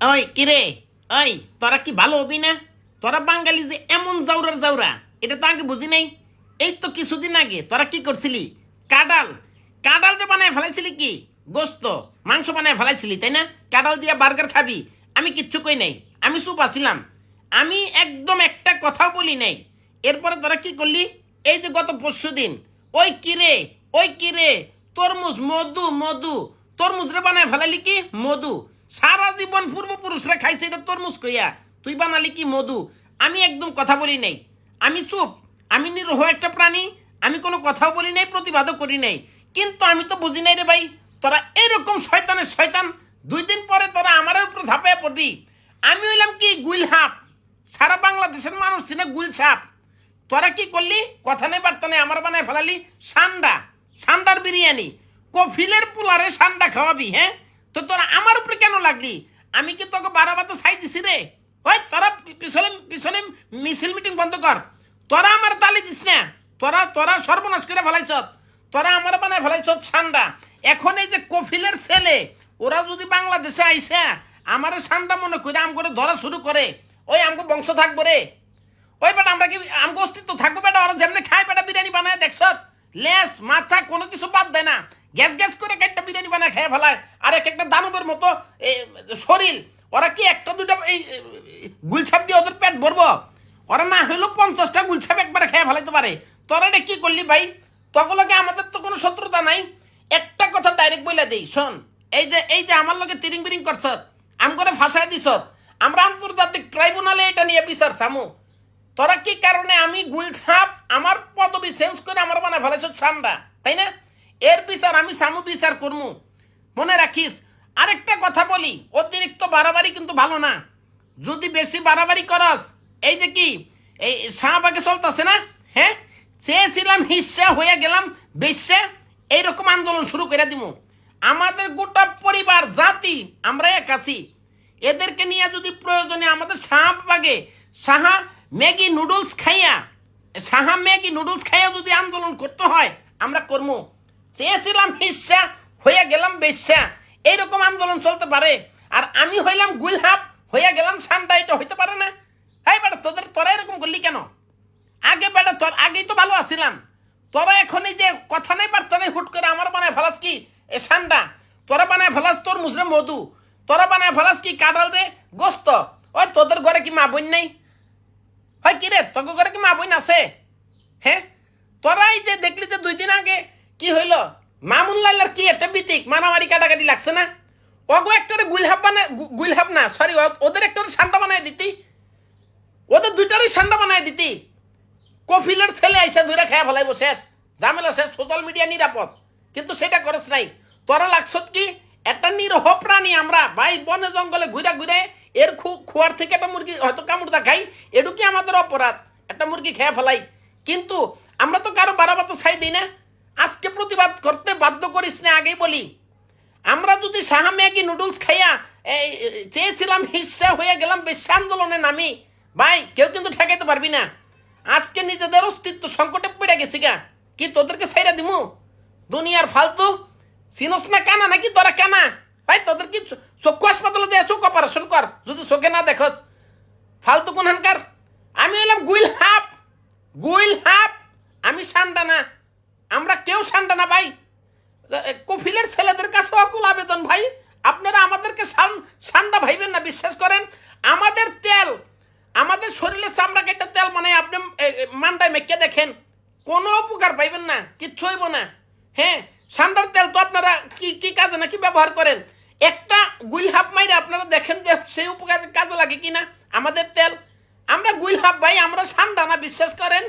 ওই কিরে, ওই তোরা কি ভালো হবি না? তোরা বাঙালি যে এমন জাউরার জাউরা, এটা তো আগে বুঝি নাই। এই তো কিছুদিন আগে তোরা কি করছিলি? কাঁঠাল, কাঁঠালটা বানায় ফেলাইছিলি কি? গোস্ত মাংস বানায় ফেলাইছিলি তাই না? কাঁঠাল দিয়া বার্গার খাবি, আমি কিচ্ছু কই নাই, আমি চুপ আছিলাম, আমি একদম একটা কথাও বলি নাই। এরপরে তোরা কি করলি? এই যে গত পরশু দিন, ওই কিরে, ওই কিরে, তরমুজ, মধু মধু, তরমুজ রে বানায় ফেলালি কি মধু। সারা জীবন পূর্বপুরুষরা খাইছে এটা তরমুজ কইয়া, তুই বানালি কি মধু। আমি একদম কথা বলি নাই, আমি চুপ, আমি নিরহ একটা প্রাণী, আমি কোনো কথাও বলি নাই, প্রতিবাদও করি নাই। কিন্তু আমি তো বুঝি নাই রে ভাই, তোরা এরকম শয়তানের শয়তান, 2 দিন পরে তোরা আমার উপরে ঝাঁপাইয়া পড়বি। আমি হইলাম কি গুইলহাপ, সারা বাংলাদেশের মানুষ ছিল গুলছাপ। তোরা কি করলি? কথা নেই বার্তা নেই, আমার বানায় ফেলালি সান্ডা, সান্ডার বিরিয়ানি, কফিলের পোলারে সান্ডা খাওয়াবি। হ্যাঁ, তো তোরা আমার উপরে কেন লাগলি? আমি কি তোকে বারাবাতে ছাই দিছি রে? ওই তোরা পিছনে পিছনে মিছিল মিটিং বন্ধ কর, তোরা আমার তালি দিস না, তোরা তোরা সর্বনাশ করে ফেলাইছ, তোরা আমার বানায় ফেলাইছ সান্ডা। এখন এই যে কফিলের ছেলে, ওরা যদি বাংলাদেশে আইসা আমার সান্ডা মনে করে আম করে ধরা শুরু করে, ওই আমগো বংশ থাকবো রে? ওই বেটা আমরা কি আমগো অস্তিত্ব থাকবো? বেটা ওরা যেমনি খায় বেটা বিরিয়ানি বানায় দেখছ, লেস মাথা কোনো কিছু বাদ দেয় না, গ্যাস গ্যাস করে একটা বিরিয়ানি বানায় খেয়ে ফেলায়। আর এক একটা দানবের মতো শরীর, ওরা কি একটা দুটা এই গুলছাপ দিয়ে ওদের পেট ভরবো? ওরা না হইলেও 50টা গুলছাপ একবারে খেয়ে ফেলাইতে পারে। তোরা এটা কি করলি ভাই? তগলকে আমাদের তো কোনো শত্রুতা নাই। একটা কথা ডাইরেক্ট বলে দেই, শোন, এই যে আমার লগে তিরিং বিরিং করছ, আম করে ফাঁসাই দিছ, আমরা আন্তর্জাতিক ট্রাইব্যুনালে এটা নিয়ে বিচার চামু। তোরা কি কারণে আমি গুলছাপ আমার পদবি চেঞ্জ করে আমার বানায় ফেলাইছ সান্ডা, তাই না? এর বিচার আমি সামু, বিচার করমু, মনে রাখিস। আরেকটা কথা বলি, অতিরিক্ত বাড়াবাড়ি কিন্তু ভালো না। যদি বেশি বাড়াবাড়ি করস, এই যে কি এই শাহবাগে চলতেছে না, হ্যাঁ, চেয়েছিলাম হিস্সা হয়ে গেলাম বেশ্যা, এইরকম আন্দোলন শুরু করে দিব। আমাদের গোটা পরিবার জাতি আমরা এক আছি, এদেরকে নিয়ে যদি প্রয়োজনে আমাদের শাহবাগে সাহা ম্যাগি নুডলস খাইয়া, সাহা ম্যাগি নুডলস খাইয়া যদি আন্দোলন করতে হয় আমরা করবো। চেয়েছিলাম হিস্সা হইয়া গেলাম বেশ্যা, এইরকম আন্দোলন চলতে পারে। আর আমি হইলাম গুলহাপ হইয়া গেলাম সান্ডা, এটা হইতে পারে না। হ্যাঁ বেটা, তোরা এরকম করলি কেন? আগে বেটা তোর আগেই তো ভালো আছিলাম, তোরা এখন এই যে কথা নেই বার্তা নেই, হুট করে আমার বানায় ফেলাস কি এ সান্ডা, তোরা বানায় ফেলাস তোর মুজরে মধু, তোরা বানায় ফেলাস কি কাঁঠাল রে গোস্ত। ওই তোদের ঘরে কি মা বোন নেই? হয় কি রে, তোর ঘরে কি মা বোন আছে? হ্যাঁ, তোরা এই যে দেখলি যে 2 দিন আগে কি হইল, মামুন লাল্লার কি একটা বিতিক মারামারি কাটাকাটি লাগছে না? ওগো একটা গুলহাব বানায়, গুলহাব না সরি, ওদের একটা সান্ডা বানায় দিতি, ওদের 2টারই সান্ডা বানায় দিতি। কফিলের ছেলে আইসা ধরে খেয়া ফেলাইব, শেষ ঝামেলা শেষ, সোশ্যাল মিডিয়া নিরাপদ। কিন্তু সেটা করস নাই। তোরা লাগছত কি একটা নিরহ প্রাণী আমরা ভাই, বনে জঙ্গলে ঘুরে ঘুরে এর খোয়ার থেকে একটা মুরগি হয়তো কামড়দা খাই, এটু কি আমাদের অপরাধ? একটা মুরগি খেয়ে ফেলাই, কিন্তু আমরা তো কারো বারাবাতে ছাই দিই না। আজকে প্রতিবাদ করতে বাধ্য করিস না, আগেই বলি। আমরা যদি সাহা ম্যাগি নুডলস খাইয়া চেয়েছিলাম হিস্সা হয়ে গেলাম বেশ্যা আন্দোলনে নামি, ভাই কেউ কিন্তু ঠেকাইতে পারবি না। আজকে নিজেদের অস্তিত্ব সংকটে পড়ে গেছি গা, কি তোদেরকে ছাইরা দিমু? দুনিয়ার ফালতু চিনস না কানা নাকি তোরা কানা? ভাই তোদের কি চক্ষু হাসপাতালে যায় চোখ অপারেশন কর যদি চোখে না দেখস, ফালতু কোনখানকার। আমি হইলাম গুইলহাপ, গুইলহাপ, আমি সান্ডা না, আমরা কেউ সান্ডা না ভাই। কফিলের ছেলেদের কাছে অকুল আবেদন ভাই, আপনারা আমাদেরকে সান্ডা ভাইবেন না, বিশ্বাস করেন। আমাদের তেল, আমাদের শরীরে চামড়া কেটে তেল মানে আপনি মান্ডায় মেখে দেখেন, কোনো উপকার পাইবেন না, কিচ্ছু হইব না। হ্যাঁ, সান্ডার তেল তো আপনারা কি কি কাজে নাকি ব্যবহার করেন? একটা গুইলহাপ মাইরে আপনারা দেখেন যে সেই উপকার কাজে লাগে কিনা আমাদের তেল। আমরা গুইলহাপ ভাই, আমরা সান্ডা না, বিশ্বাস করেন।